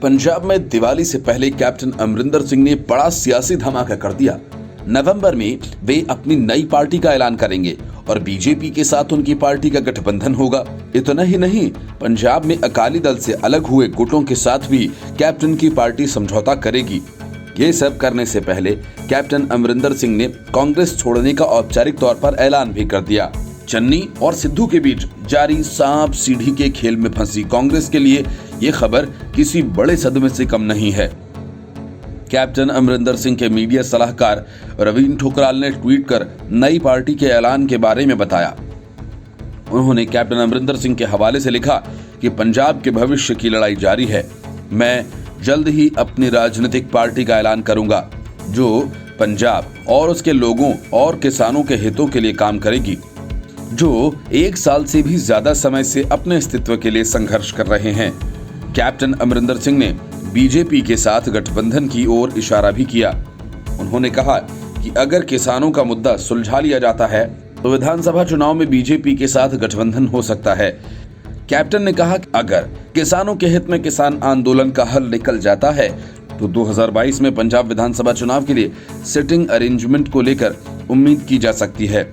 पंजाब में दिवाली से पहले कैप्टन अमरिंदर सिंह ने बड़ा सियासी धमाका कर दिया। नवंबर में वे अपनी नई पार्टी का ऐलान करेंगे और बीजेपी के साथ उनकी पार्टी का गठबंधन होगा। इतना ही नहीं, पंजाब में अकाली दल से अलग हुए गुटों के साथ भी कैप्टन की पार्टी समझौता करेगी। ये सब करने से पहले कैप्टन अमरिंदर सिंह ने कांग्रेस छोड़ने का औपचारिक तौर पर ऐलान भी कर दिया। चन्नी और सिद्धू के बीच जारी सांप सीढ़ी के खेल में फंसी कांग्रेस के लिए ये खबर किसी बड़े सदमे से कम नहीं है। कैप्टन अमरिंदर सिंह के मीडिया सलाहकार रवीन ठुकराल ने ट्वीट कर नई पार्टी के ऐलान के बारे में बताया। उन्होंने कैप्टन अमरिंदर सिंह के हवाले से लिखा कि पंजाब के भविष्य की लड़ाई जारी है। मैं जल्द ही अपनी राजनीतिक पार्टी का ऐलान करूंगा जो पंजाब और उसके लोगों और किसानों के हितों के लिए काम करेगी, जो 1 साल से भी ज्यादा समय से अपने अस्तित्व के लिए संघर्ष कर रहे हैं। कैप्टन अमरिंदर सिंह ने बीजेपी के साथ गठबंधन की ओर इशारा भी किया। उन्होंने कहा कि अगर किसानों का मुद्दा सुलझा लिया जाता है तो विधानसभा चुनाव में बीजेपी के साथ गठबंधन हो सकता है। कैप्टन ने कहा कि अगर किसानों के हित में किसान आंदोलन का हल निकल जाता है तो 2022 में पंजाब विधानसभा चुनाव के लिए सिटिंग अरेंजमेंट को लेकर उम्मीद की जा सकती है।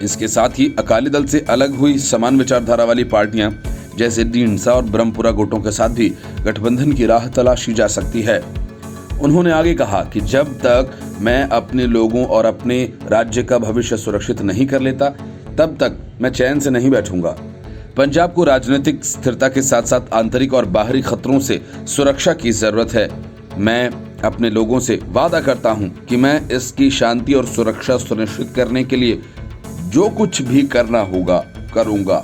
इसके साथ ही अकाली दल से अलग हुई समान विचारधारा वाली पार्टियां जैसे ढींढसा और ब्रह्मपुरा गुटों के साथ भी गठबंधन की राह तलाशी जा सकती है। उन्होंने आगे कहा कि जब तक मैं अपने लोगों और अपने राज्य का भविष्य सुरक्षित नहीं कर लेता तब तक मैं चैन से नहीं बैठूंगा। पंजाब को राजनीतिक स्थिरता के साथ साथ आंतरिक और बाहरी खतरों से सुरक्षा की जरूरत है। मैं अपने लोगों से वादा करता हूं कि मैं इसकी शांति और सुरक्षा सुनिश्चित करने के लिए जो कुछ भी करना होगा करूंगा।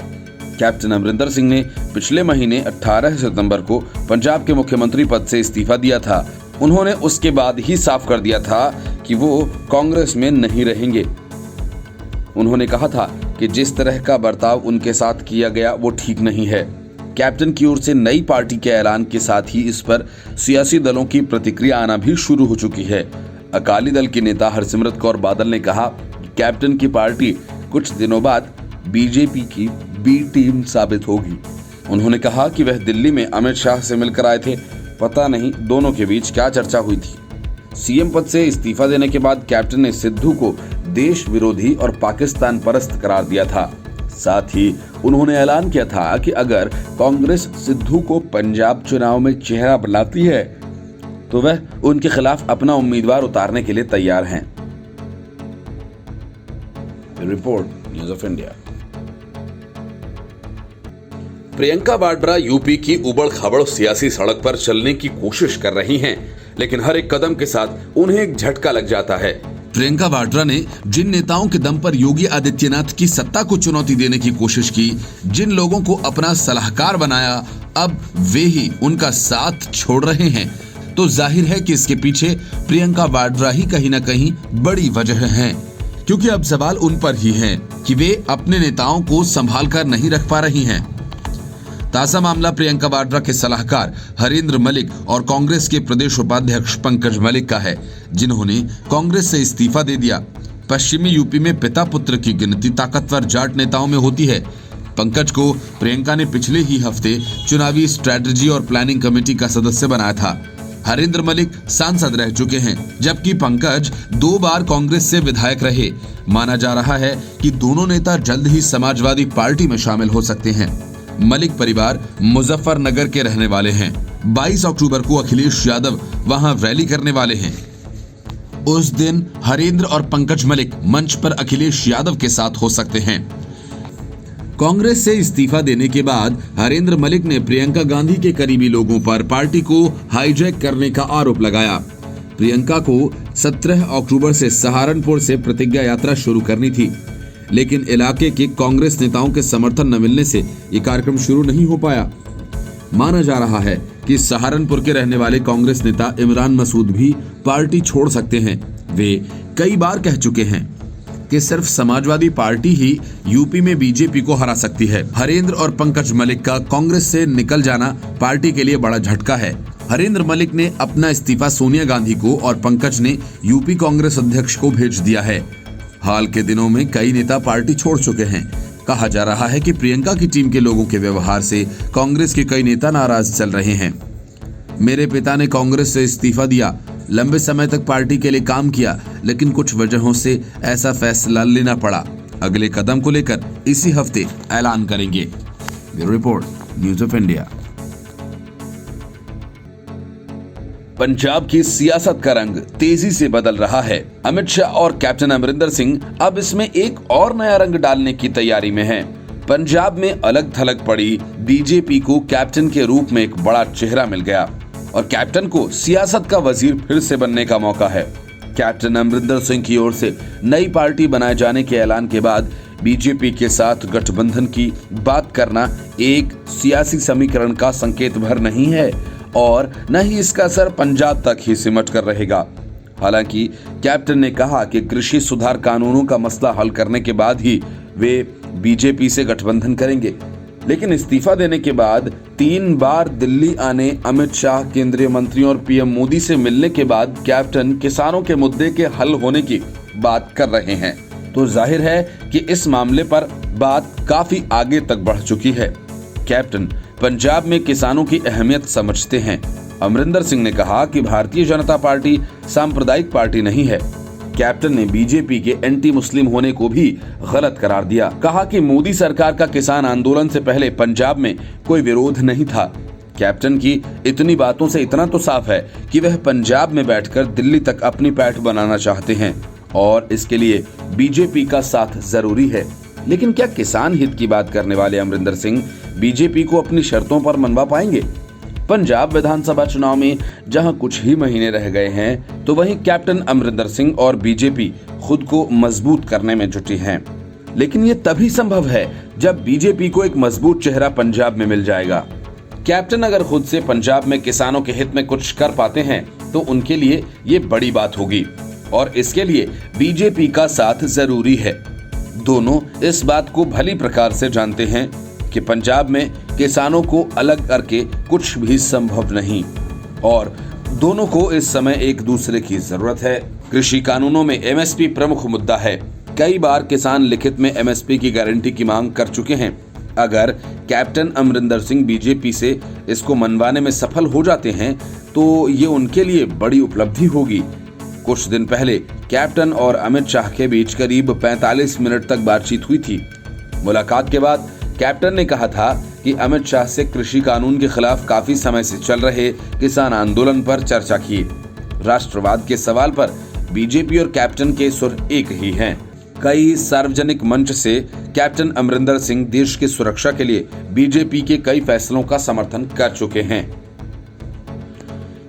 कैप्टन अमरिंदर सिंह ने पिछले महीने 18 सितंबर को पंजाब के मुख्यमंत्री पद से इस्तीफा दिया था। उन्होंने उसके बाद ही साफ कर दिया था कि वो कांग्रेस में नहीं रहेंगे। उन्होंने कहा था कि जिस तरह का बर्ताव उनके साथ किया गया वो ठीक नहीं है। कैप्टन की ओर से नई पार्टी के ऐलान के साथ ही इस पर सियासी दलों की प्रतिक्रिया आना भी शुरू हो चुकी है। अकाली दल की नेता हरसिमरत कौर बादल ने कहा कि कैप्टन की पार्टी कुछ दिनों बाद बीजेपी की बी टीम साबित होगी। उन्होंने कहा कि वह दिल्ली में अमित शाह से मिलकर आए थे। पता नहीं दोनों के बीच क्या चर्चा हुई थी। सीएम पद से इस्तीफा देने के बाद कैप्टन ने सिद्धू को देश विरोधी और पाकिस्तान परस्त करार दिया था। साथ ही उन्होंने ऐलान किया था कि अगर कांग्रेस सिद्धू को पंजाब चुनाव में चेहरा बनाती है तो वह उनके खिलाफ अपना उम्मीदवार उतारने के लिए तैयार हैं। Report news of India. Priyanka Vadra UP की उबड़-खाबड़ सियासी सड़क पर चलने की कोशिश कर रही हैं, लेकिन हर एक कदम के साथ उन्हें एक झटका लग जाता है। प्रियंका वाड्रा ने जिन नेताओं के दम पर योगी आदित्यनाथ की सत्ता को चुनौती देने की कोशिश की, जिन लोगों को अपना सलाहकार बनाया, अब वे ही उनका साथ छोड़ रहे हैं, तो जाहिर है कि इसके पीछे प्रियंका वाड्रा ही कहीं न कहीं बड़ी वजह है। क्योंकि अब सवाल उन पर ही है कि वे अपने नेताओं को संभाल कर नहीं रख पा रही हैं। ताजा मामला प्रियंका वाड्रा के सलाहकार हरेंद्र मलिक और कांग्रेस के प्रदेश उपाध्यक्ष पंकज मलिक का है, जिन्होंने कांग्रेस से इस्तीफा दे दिया। पश्चिमी यूपी में पिता पुत्र की गिनती ताकतवर जाट नेताओं में होती है। पंकज को प्रियंका ने पिछले ही हफ्ते चुनावी स्ट्रेटजी और प्लानिंग कमेटी का सदस्य बनाया था। हरेंद्र मलिक सांसद रह चुके हैं, जबकि पंकज 2 बार कांग्रेस से विधायक रहे। माना जा रहा है कि दोनों नेता जल्द ही समाजवादी पार्टी में शामिल हो सकते हैं। मलिक परिवार मुजफ्फरनगर के रहने वाले हैं। 22 अक्टूबर को अखिलेश यादव वहां रैली करने वाले हैं। उस दिन हरेंद्र और पंकज मलिक मंच पर अखिलेश यादव के साथ हो सकते हैं। कांग्रेस से इस्तीफा देने के बाद हरेंद्र मलिक ने प्रियंका गांधी के करीबी लोगों पर पार्टी को हाईजैक करने का आरोप लगाया। प्रियंका को 17 अक्टूबर से सहारनपुर से प्रतिज्ञा यात्रा शुरू करनी थी, लेकिन इलाके के कांग्रेस नेताओं के समर्थन न मिलने से ये कार्यक्रम शुरू नहीं हो पाया। माना जा रहा है कि सहारनपुर के रहने वाले कांग्रेस नेता इमरान मसूद भी पार्टी छोड़ सकते हैं। वे कई बार कह चुके हैं कि सिर्फ समाजवादी पार्टी ही यूपी में बीजेपी को हरा सकती है। हरेंद्र और पंकज मलिक का कांग्रेस से निकल जाना पार्टी के लिए बड़ा झटका है। हरेंद्र मलिक ने अपना इस्तीफा सोनिया गांधी को और पंकज ने यूपी कांग्रेस अध्यक्ष को भेज दिया है। हाल के दिनों में कई नेता पार्टी छोड़ चुके हैं। कहा जा रहा है कि प्रियंका की टीम के लोगों के व्यवहार से कांग्रेस के कई नेता नाराज चल रहे हैं। मेरे पिता ने कांग्रेस से इस्तीफा दिया, लंबे समय तक पार्टी के लिए काम किया, लेकिन कुछ वजहों से ऐसा फैसला लेना पड़ा। अगले कदम को लेकर इसी हफ्ते ऐलान करेंगे। Bureau report, news of India. Punjab की सियासत का रंग तेजी से बदल रहा है। अमित शाह और कैप्टन अमरिंदर सिंह अब इसमें एक और नया रंग डालने की तैयारी में हैं। पंजाब में अलग थलग पड़ी बीजेपी को कैप्टन के रूप में एक बड़ा चेहरा मिल गया और कैप्टन को सियासत का वजीर फिर से बनने का मौका है। कैप्टन अमरिंदर सिंह की ओर से नई पार्टी बनाए जाने के ऐलान के बाद बीजेपी के साथ गठबंधन की बात करना एक सियासी समीकरण का संकेत भर नहीं है और न ही इसका असर पंजाब तक ही सिमट कर रहेगा। हालांकि कैप्टन ने कहा कि कृषि सुधार कानूनों का मसला हल करने के बाद ही वे बीजेपी से गठबंधन करेंगे, लेकिन इस्तीफा देने के बाद 3 बार दिल्ली आने अमित शाह, केंद्रीय मंत्रियों और पीएम मोदी से मिलने के बाद कैप्टन किसानों के मुद्दे के हल होने की बात कर रहे हैं, तो जाहिर है कि इस मामले पर बात काफी आगे तक बढ़ चुकी है। कैप्टन पंजाब में किसानों की अहमियत समझते हैं। अमरिंदर सिंह ने कहा कि भारतीय जनता पार्टी सांप्रदायिक पार्टी नहीं है। कैप्टन ने बीजेपी के एंटी मुस्लिम होने को भी गलत करार दिया। कहा कि मोदी सरकार का किसान आंदोलन से पहले पंजाब में कोई विरोध नहीं था। कैप्टन की इतनी बातों से इतना तो साफ है कि वह पंजाब में बैठकर दिल्ली तक अपनी पैठ बनाना चाहते हैं और इसके लिए बीजेपी का साथ जरूरी है। लेकिन क्या किसान हित की बात करने वाले अमरिंदर सिंह बीजेपी को अपनी शर्तों पर मनवा पाएंगे? पंजाब विधानसभा चुनाव में जहां कुछ ही महीने रह गए हैं, तो वहीं कैप्टन अमरिंदर सिंह और बीजेपी खुद को मजबूत करने में जुटी हैं। लेकिन ये तभी संभव है जब बीजेपी को एक मजबूत चेहरा पंजाब में मिल जाएगा। कैप्टन अगर खुद से पंजाब में किसानों के हित में कुछ कर पाते हैं तो उनके लिए ये बड़ी बात होगी और इसके लिए बीजेपी का साथ जरूरी है। दोनों इस बात को भली प्रकार से जानते हैं कि पंजाब में किसानों को अलग करके कुछ भी संभव नहीं और दोनों को इस समय एक दूसरे की जरूरत है। कृषि कानूनों में एमएसपी प्रमुख मुद्दा है। कई बार किसान लिखित में एमएसपी की गारंटी की मांग कर चुके हैं। अगर कैप्टन अमरिंदर सिंह बीजेपी से इसको मनवाने में सफल हो जाते हैं तो ये उनके लिए बड़ी उपलब्धि होगी। कुछ दिन पहले कैप्टन और अमित शाह के बीच करीब 45 मिनट तक बातचीत हुई थी। मुलाकात के बाद कैप्टन ने कहा था कि अमित शाह से कृषि कानून के खिलाफ काफी समय से चल रहे किसान आंदोलन पर चर्चा की। राष्ट्रवाद के सवाल पर बीजेपी और कैप्टन के सुर एक ही हैं। कई सार्वजनिक मंच से कैप्टन अमरिंदर सिंह देश की सुरक्षा के लिए बीजेपी के कई फैसलों का समर्थन कर चुके हैं।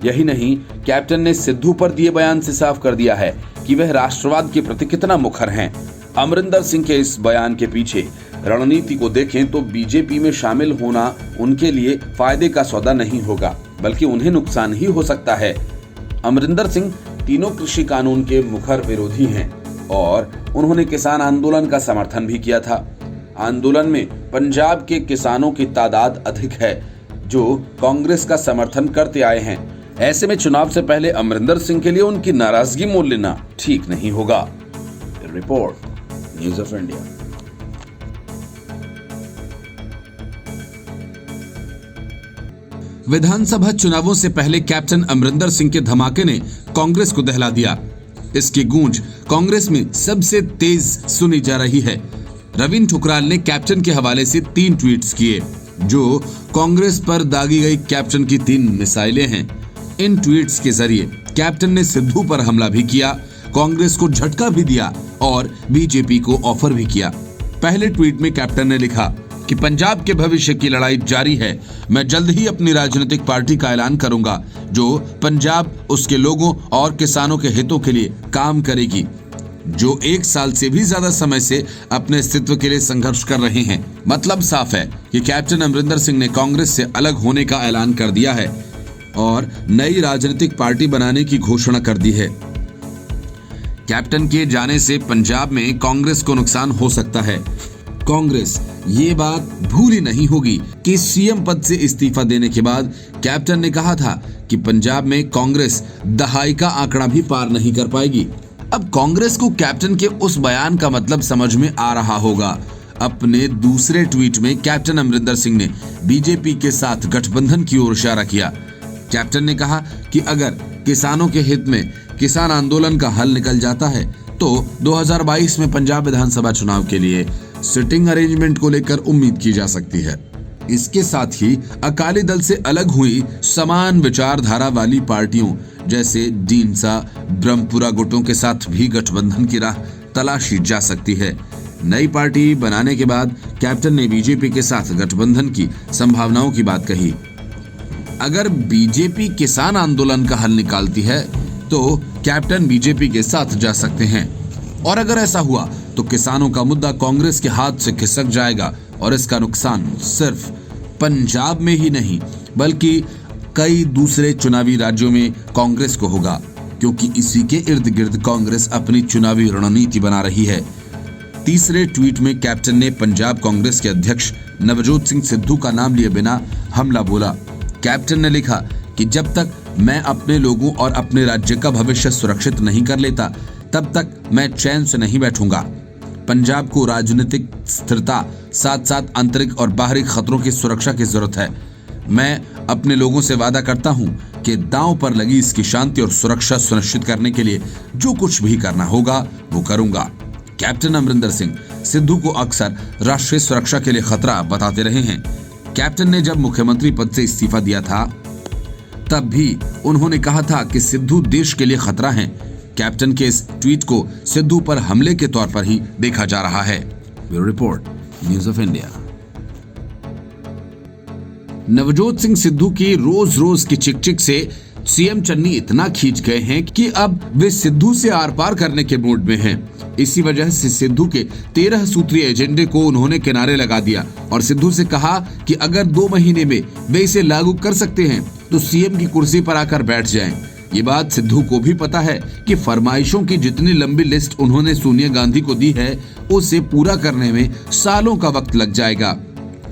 यही नहीं, कैप्टन ने सिद्धू पर दिए बयान से साफ कर दिया है कि वह राष्ट्रवाद के प्रति कितना मुखर हैं। अमरिंदर सिंह के इस बयान के पीछे रणनीति को देखें तो बीजेपी में शामिल होना उनके लिए फायदे का सौदा नहीं होगा, बल्कि उन्हें नुकसान ही हो सकता है। अमरिंदर सिंह तीनों कृषि कानून के मुखर विरोधी हैं और उन्होंने किसान आंदोलन का समर्थन भी किया था। आंदोलन में पंजाब के किसानों की तादाद अधिक है जो कांग्रेस का समर्थन करते आए हैं। ऐसे में चुनाव से पहले अमरिंदर सिंह के लिए उनकी नाराजगी मोल लेना ठीक नहीं होगा। Report, news of India. विधानसभा चुनावों से पहले कैप्टन अमरिंदर सिंह के धमाके ने कांग्रेस को दहला दिया। इसकी गूंज कांग्रेस में सबसे तेज सुनी जा रही है। रवीन ठुकराल ने कैप्टन के हवाले से 3 ट्वीट्स किए जो कांग्रेस पर दागी गई कैप्टन की 3 मिसाइलें हैं। इन ट्वीट्स के जरिए कैप्टन ने सिद्धू पर हमला भी किया, कांग्रेस को झटका भी दिया और बीजेपी को ऑफर भी किया। पहले ट्वीट में कैप्टन ने लिखा कि पंजाब के भविष्य की लड़ाई जारी है। मैं जल्द ही अपनी राजनीतिक पार्टी का ऐलान करूंगा जो पंजाब, उसके लोगों और किसानों के हितों के लिए काम करेगी, जो 1 साल से भी ज्यादा समय से अपने अस्तित्व के लिए संघर्ष कर रहे हैं। मतलब साफ है कि कैप्टन अमरिंदर सिंह ने कांग्रेस से अलग होने का ऐलान कर दिया है और नई राजनीतिक पार्टी बनाने की घोषणा कर दी है। कैप्टन के जाने से पंजाब में कांग्रेस को नुकसान हो सकता है। कांग्रेस ये बात भूली नहीं होगी कि सीएम पद से इस्तीफा देने के बाद कैप्टन ने कहा था कि पंजाब में कांग्रेस दहाई का आंकड़ा भी पार नहीं कर पाएगी। अब कांग्रेस को कैप्टन के उस बयान का मतलब समझ में आ रहा होगा। अपने दूसरे ट्वीट में कैप्टन अमरिंदर सिंह ने बीजेपी के साथ गठबंधन की ओर इशारा किया। कैप्टन ने कहा कि अगर किसानों के हित में किसान आंदोलन का हल निकल जाता है तो 2022 में पंजाब विधानसभा चुनाव के लिए सिटिंग अरेंजमेंट को लेकर उम्मीद की जा सकती है। इसके साथ ही अकाली दल से अलग हुई समान विचारधारा वाली पार्टियों जैसे डींसा, ब्रह्मपुरा गुटों के साथ भी गठबंधन की राह तलाशी जा सकती है। नई पार्टी बनाने के बाद कैप्टन ने बीजेपी के साथ गठबंधन की संभावनाओं की बात कही। अगर बीजेपी किसान आंदोलन का हल निकालती है तो कैप्टन बीजेपी के साथ जा सकते हैं, और अगर ऐसा हुआ तो किसानों का मुद्दा कांग्रेस के हाथ से खिसक जाएगा और इसका नुकसान सिर्फ पंजाब में ही नहीं बल्कि कई दूसरे चुनावी राज्यों में कांग्रेस को होगा, क्योंकि इसी के इर्द गिर्द कांग्रेस अपनी चुनावी रणनीति बना रही है। तीसरे ट्वीट में कैप्टन ने पंजाब कांग्रेस के अध्यक्ष नवजोत सिंह सिद्धू का नाम लिए बिना हमला बोला। कैप्टन ने लिखा कि जब तक मैं अपने लोगों और अपने राज्य का भविष्य सुरक्षित नहीं कर लेता तब तक मैं चैन से नहीं बैठूंगा। पंजाब को राजनीतिक स्थिरता साथ साथ आंतरिक और बाहरी खतरों की सुरक्षा की जरूरत है। मैं अपने लोगों से वादा करता हूं कि दांव पर लगी इसकी शांति और सुरक्षा सुनिश्चित करने के लिए जो कुछ भी करना होगा वो करूंगा। कैप्टन अमरिंदर सिंह सिद्धू को अक्सर राष्ट्रीय सुरक्षा के लिए खतरा बताते रहे हैं। कैप्टन ने जब मुख्यमंत्री पद से इस्तीफा दिया था तब भी उन्होंने कहा था कि सिद्धू देश के लिए खतरा हैं। कैप्टन के इस ट्वीट को सिद्धू पर हमले के तौर पर ही देखा जा रहा है। Bureau report, news of India. Navjot Singh Sidhu की रोज रोज की चिक-चिक से सीएम चन्नी इतना खींच गए हैं कि अब वे सिद्धू से आर पार करने के मूड में हैं। इसी वजह से सिद्धू के 13 सूत्रीय एजेंडे को उन्होंने किनारे लगा दिया और सिद्धू से कहा कि अगर 2 महीने में वे इसे लागू कर सकते हैं तो सीएम की कुर्सी पर आकर बैठ जाएं। ये बात सिद्धू को भी पता है कि फरमाइशों की जितनी लंबी लिस्ट उन्होंने सोनिया गांधी को दी है उसे पूरा करने में सालों का वक्त लग जाएगा,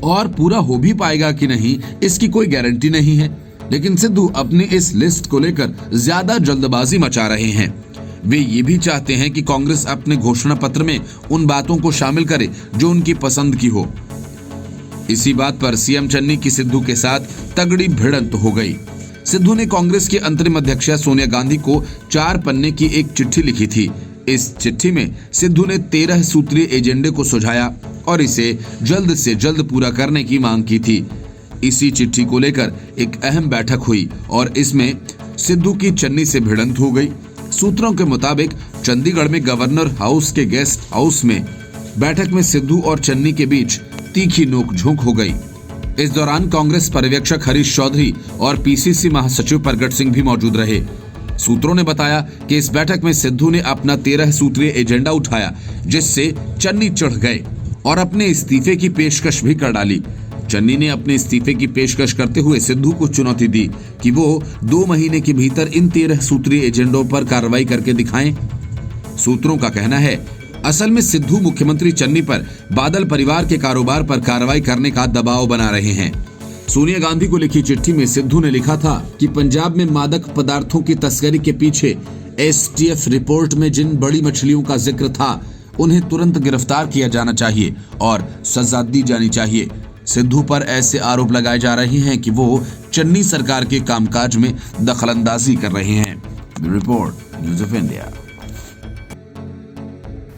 और पूरा हो भी पाएगा कि नहीं इसकी कोई गारंटी नहीं है। लेकिन सिद्धू अपनी इस लिस्ट को लेकर ज्यादा जल्दबाजी मचा रहे हैं। वे ये भी चाहते हैं कि कांग्रेस अपने घोषणा पत्र में उन बातों को शामिल करे जो उनकी पसंद की हो। इसी बात पर सीएम चन्नी की सिद्धू के साथ तगड़ी भिड़ंत हो गई। सिद्धू ने कांग्रेस की अंतरिम अध्यक्ष सोनिया गांधी को 4 पन्ने की एक चिट्ठी लिखी थी। इस चिट्ठी में सिद्धू ने 13 सूत्रीय एजेंडे को सुझाया और इसे जल्द से जल्द पूरा करने की मांग की थी। इसी चिट्ठी को लेकर एक अहम बैठक हुई और इसमें सिद्धू की चन्नी से भिड़ंत हो गई। सूत्रों के मुताबिक चंडीगढ़ में गवर्नर हाउस के गेस्ट हाउस में बैठक में सिद्धू और चन्नी के बीच तीखी नोकझोंक हो गई। इस दौरान कांग्रेस पर्यवेक्षक हरीश चौधरी और पीसीसी महासचिव प्रगट सिंह भी मौजूद रहे। सूत्रों ने बताया कि इस बैठक में सिद्धू ने अपना 13 सूत्रीय एजेंडा उठाया, जिससे चन्नी चढ़ गए और अपने इस्तीफे की पेशकश भी कर डाली। चन्नी ने अपने इस्तीफे की पेशकश करते हुए सिद्धू को चुनौती दी कि वो 2 महीने के भीतर इन 13 सूत्रीय एजेंडों पर कार्रवाई करके दिखाएं। सूत्रों का कहना है असल में सिद्धू मुख्यमंत्री चन्नी पर बादल परिवार के कारोबार पर कार्रवाई करने का दबाव बना रहे हैं। सोनिया गांधी को लिखी चिट्ठी में सिद्धू ने लिखा था कि पंजाब में मादक पदार्थों की तस्करी के पीछे एसटीएफ रिपोर्ट में जिन बड़ी मछलियों का जिक्र था उन्हें तुरंत गिरफ्तार किया जाना चाहिए और सजा दी जानी चाहिए। सिद्धू पर ऐसे आरोप लगाए जा रहे हैं कि वो चन्नी सरकार के कामकाज में दखलंदाजी कर रहे हैं। Report, news of India.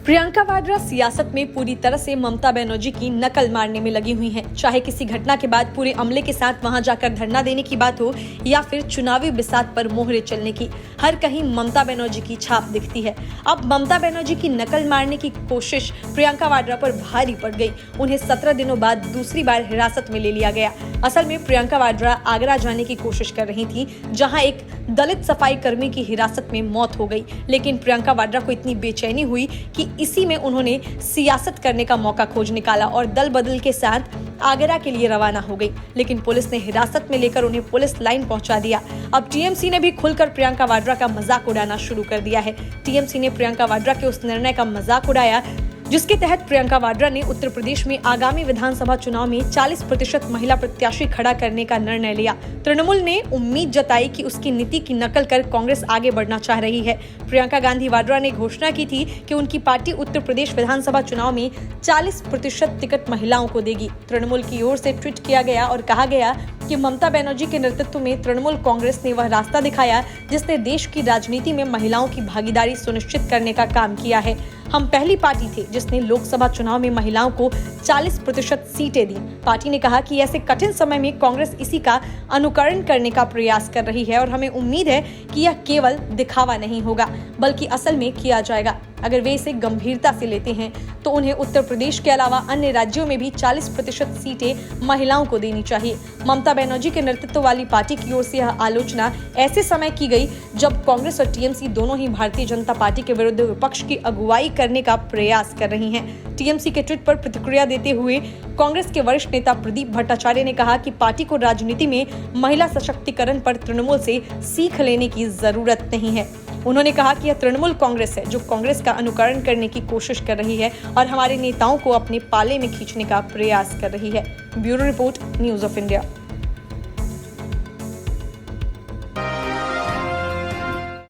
Priyanka Vadra सियासत में पूरी तरह से ममता बनर्जी की नकल मारने में लगी हुई हैं। चाहे किसी घटना के बाद पूरे अमले के साथ वहां जाकर धरना देने की बात हो या फिर चुनावी बिसात पर मोहरे चलने की, हर कहीं ममता बनर्जी की छाप दिखती है। अब ममता बनर्जी की नकल मारने की कोशिश प्रियंका वाड्रा पर भारी पड़ गई। उन्हें 17 दिनों बाद दूसरी बार हिरासत में ले लिया गया। असल में प्रियंका वाड्रा आगरा जाने की कोशिश कर रही थी, जहाँ एक दलित सफाई कर्मी की हिरासत में मौत हो गई। लेकिन प्रियंका वाड्रा को इतनी बेचैनी हुई कि इसी में उन्होंने सियासत करने का मौका खोज निकाला और दल बदल के साथ आगरा के लिए रवाना हो गई। लेकिन पुलिस ने हिरासत में लेकर उन्हें पुलिस लाइन पहुंचा दिया। अब टीएमसी ने भी खुलकर प्रियंका वाड्रा का मजाक उड़ाना शुरू कर दिया है। टीएमसी ने प्रियंका वाड्रा के उस निर्णय का मजाक उड़ाया जिसके तहत प्रियंका वाड्रा ने उत्तर प्रदेश में आगामी विधानसभा चुनाव में 40% महिला प्रत्याशी खड़ा करने का निर्णय लिया। तृणमूल ने उम्मीद जताई कि उसकी नीति की नकल कर कांग्रेस आगे बढ़ना चाह रही है। प्रियंका गांधी वाड्रा ने घोषणा की थी कि उनकी पार्टी उत्तर प्रदेश विधानसभा चुनाव में 40% टिकट महिलाओं को देगी। तृणमूल की ओर से ट्वीट किया गया और कहा गया कि ममता बनर्जी के नेतृत्व में तृणमूल कांग्रेस ने वह रास्ता दिखाया जिसने देश की राजनीति में महिलाओं की भागीदारी सुनिश्चित करने का काम किया है। हम पहली पार्टी थे जिसने लोकसभा चुनाव में महिलाओं को 40% सीटें दी। पार्टी ने कहा कि ऐसे कठिन समय में कांग्रेस इसी का अनुकरण करने का प्रयास कर रही है और हमें उम्मीद है कि यह केवल दिखावा नहीं होगा बल्कि असल में किया जाएगा। अगर वे इसे गंभीरता से लेते हैं तो उन्हें उत्तर प्रदेश के अलावा अन्य राज्यों में भी 40% सीटें महिलाओं को देनी चाहिए। ममता बनर्जी के नेतृत्व वाली पार्टी की ओर से यह आलोचना ऐसे समय की गई जब कांग्रेस और टीएमसी दोनों ही भारतीय जनता पार्टी के विरुद्ध विपक्ष की अगुवाई करने का प्रयास कर रही हैं। टीएमसी के ट्वीट पर प्रतिक्रिया देते हुए कांग्रेस के वरिष्ठ नेता प्रदीप भट्टाचार्य ने कहा कि पार्टी को राजनीति में महिला सशक्तिकरण पर तृणमूल से सीख लेने की जरूरत नहीं है। उन्होंने कहा कि यह तृणमूल कांग्रेस है जो कांग्रेस का अनुकरण करने की कोशिश कर रही है और हमारे नेताओं को अपने पाले में खींचने का प्रयास कर रही है। Bureau report, news of India.